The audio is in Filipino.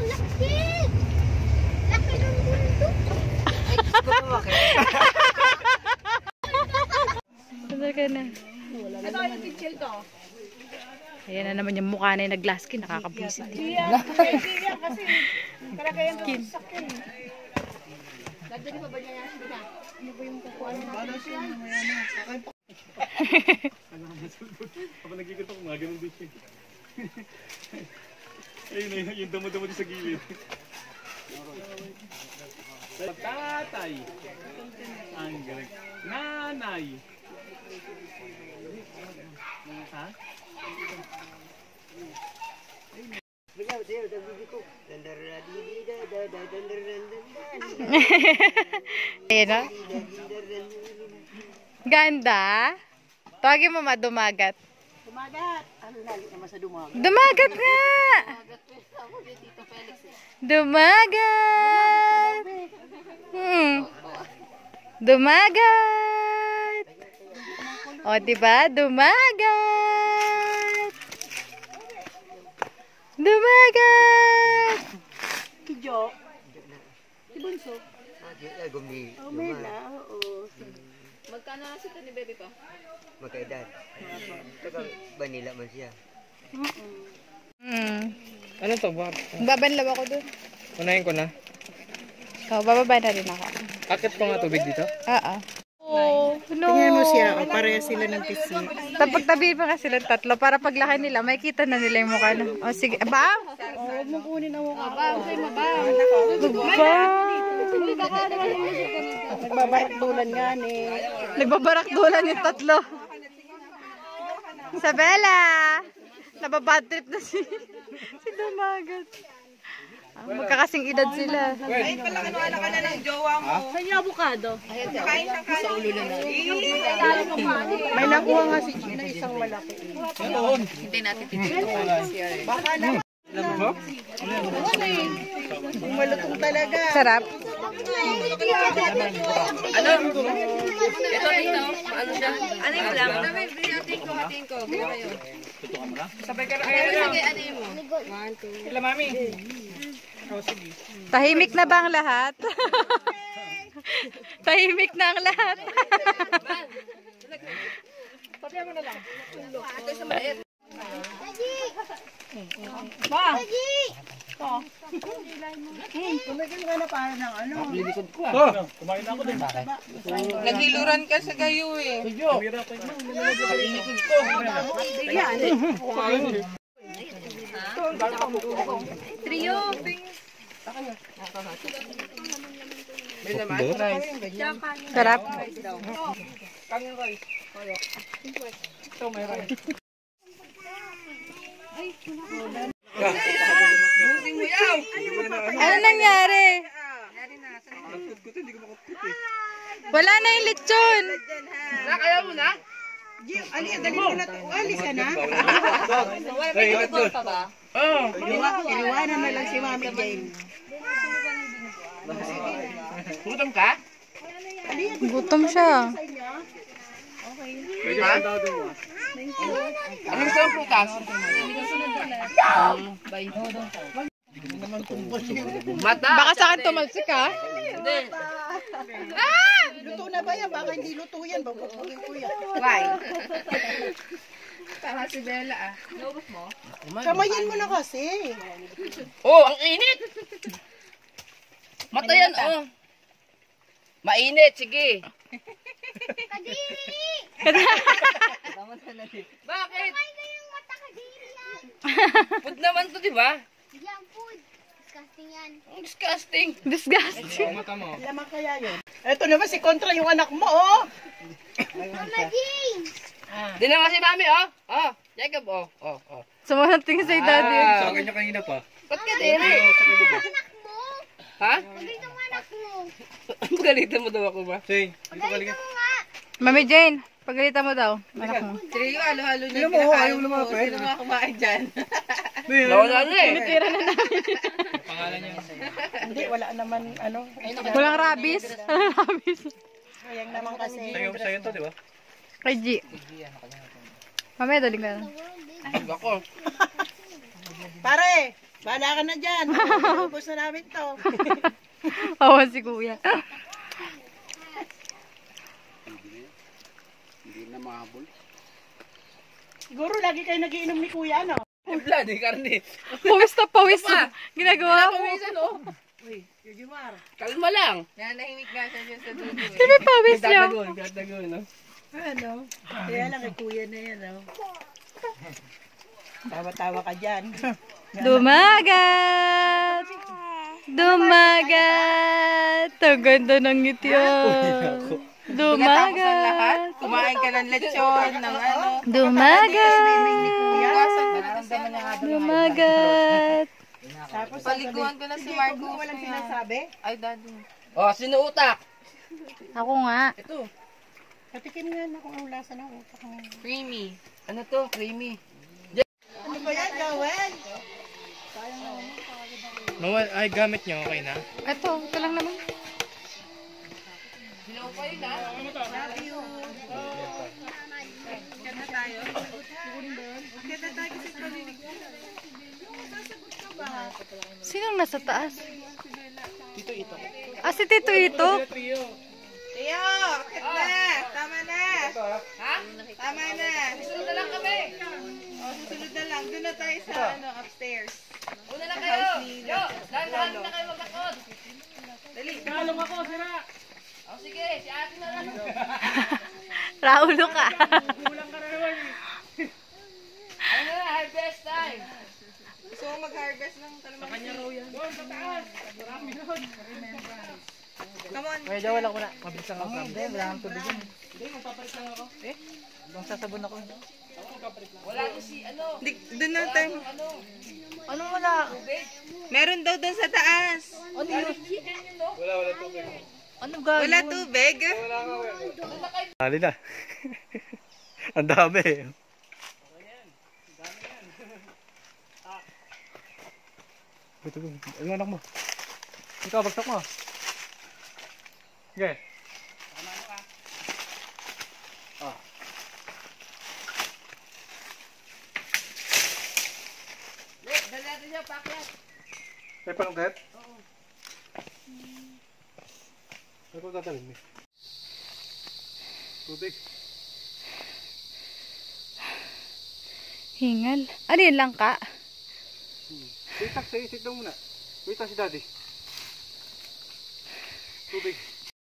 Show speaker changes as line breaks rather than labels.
laki! Laki ng mundo!
Sandal ka na.
Ito, yung picture to.
Ayan na naman yung mukha na yung nag-glass skin. Nakakabwisit.
Hindi yan kasi talaga yan doon sa sakin. Dadali pa ba niya yan? Ano ba yung kukuha natin siya?
Kapag nagkikita ko, mga ganun din siya. Ayun, yung damo-damo din sa gilid. Tatay. Ang galing. Nanay. Ha?
Ayan o. Ganda. Tawagin mo dumagat.
Dumagat. Ano lali naman sa dumagat?
Dumagat nga! Dumagat! Dumagat! O, diba? Dumagat! Dumagat!
Kijo. Si Bunso.
Oh,
Mela, oo.
Magkano na sito ni Baby pa?
Magkaedad. Saka Manila man siya.
Ano to?
Babanlaw ako dun.
Unahin ko na.
O, bababa na rin ako.
Akit pa nga tubig dito?
Oo. Oh, no.
Tingnan mo siya, o pareha sila ng pisngi.
Tapagtabi pa nga silang tatlo para paglaki nila, makikita na nila yung mukha na. O sige, ba?
Oo, huwag mong kunin ang mukha ko. Nagbabarakdulan nga ni.
Nagbabarakdulan yung tatlo. Isabela! Nababad trip na si Dumagat. Magkakasing edad sila.
Ay, pala kinuha ka na ng jowa mo.
Saan yung avocado?
Kain ka sa ulo na lang.
May nakuha nga si Gina isang malaki.
Hindi natin titito.
Baka na. Malutong talaga.
Sarap.
Ano? Ito dito. Ano siya? Ano yung lang? Hatiin ko. Bila kayo.
Sabay ka na.
Sige, ano yung mo?
Ila, mami.
Tahimik na ba ang lahat? Tahimik na ang lahat.
Ito sa maliit.
Tumigil ka na para ng ano.
Kumain na ako din.
Naghiluran ka sa gayo eh. Trio.
Sarap. Ano nangyari? Wala na yung lechon.
Kaya mo na?
Dali mo na. Alis ka na.
May ginagawa pa ba?
Iniwanan na lang si Mami Jane.
Gutom ka?
Gutom siya.
Anong sa prutas? Mata.
Baka sa akin tumalsik ka?
Hindi.
Luto na ba yan? Baka hindi luto yan. Babukugin ko yan.
Why? Tama si Bella ah. Naubos mo?
Kamayin mo na kasi.
Oh, ang init! Mata yan oh. Mainit, sige. Bakit? Food naman to, di ba?
Yan, food. Disgusting yan.
Ang disgusting.
Disgusting.
Mata mo.
Laman kaya yun. Ito naman si Contra yung anak mo, oh. Mama Jane!
Di na nga si Mami, oh. Oh, Jacob, oh.
Sumunod tingin sa daddy.
Sa akin niya kanina pa.
Ba't ka din?
Anak mo!
Ha?
Pagdito mo anak mo!
Pagalitan mo daw ako ba?
Say, dito ka
Pagdito mo nga!
Mami Jane, pagalitan mo daw. Anak mo.
Trio, halo-halo niya.
Sino mo, ayaw lumapit.
Sino nga kumain dyan?
Nawala
na eh.
Tira na namin.
Pangalan niya.
Hindi, wala naman, ano.
Walang rabies. Walang rabies.
Sayang naman kasi.
Sa'yo to, di ba?
Kay G. Mamaya daling ka na.
Ako.
Pare, Bahala ka na dyan. Ubus na namin to.
Oo, si kuya.
Siguro lagi kayo nagiinom ni kuya, no?
Blood, karne.
Pawis na pawis. Ginagawa mo.
Uy, Yugimar.
Kalma lang.
Nanahimik nga siya dyan sa dulo.
Di ba pawis niya?
Gatagon, no?
Ano? Kaya lang kay kuya na yan, no? Tawa-tawa ka dyan.
Dumagat! Dumagat! Ang ganda ng ngiti yan. Dumagat!
Kumain ka ng lechon, ng ano.
Dumagat!
Nararamdaman niya nga doon.
Dumagat!
Tapos,
Paliguan ko na si Marcos.
walang sinasabi.
Ay, daddy.
Oh, sino utak?
Ako nga.
Ito.
Patikin nga na kung ang lasa ng utak mo.
Creamy.
Ano to? Creamy.
Ano ba yan, Joel?
Mawal, ay gamit niyo, okay na?
Ito lang naman. Sinong nasa taas? Tito Ito. Ah, si Tito Ito?
Tiyo, akit na. Tama na. Ha? Tama na. Susunod na lang kami. O, susunod na lang. Doon na tayo sa upstairs. Una na kayo. Yo, dahan-dahan na kayo magkakot. Dali.
Kalong ako, sira!
O, sige. Si ate na lang.
Raulo ka.
Kulang ka na naman eh.
Ano na, harvest time. Gusto mo mag-harvest ng kalamansi?
Doon, sa taas! Marami doon!
Come on.
Medyo wala ko na. Mabilis lang ako. Hindi, wala akong tubig yun. Hindi, magpapalit lang ako. Eh? Bang sasabon ako.
Wala ko si ano. Doon na tayo.
Anong wala?
Meron daw doon sa taas.
Wala tubig.
Ano gagawin?
Wala tubig.
Hali na. Ang dami. Ito, ano anak mo? Ikaw, bagsak mo. Sige.
Dali natin siya, pakyat.
May palungkat? Oo. Ano ko tatalin eh? Tubig.
Hingal. Ano yun lang ka?
Sit lang muna. Wait lang si daddy. Tubig.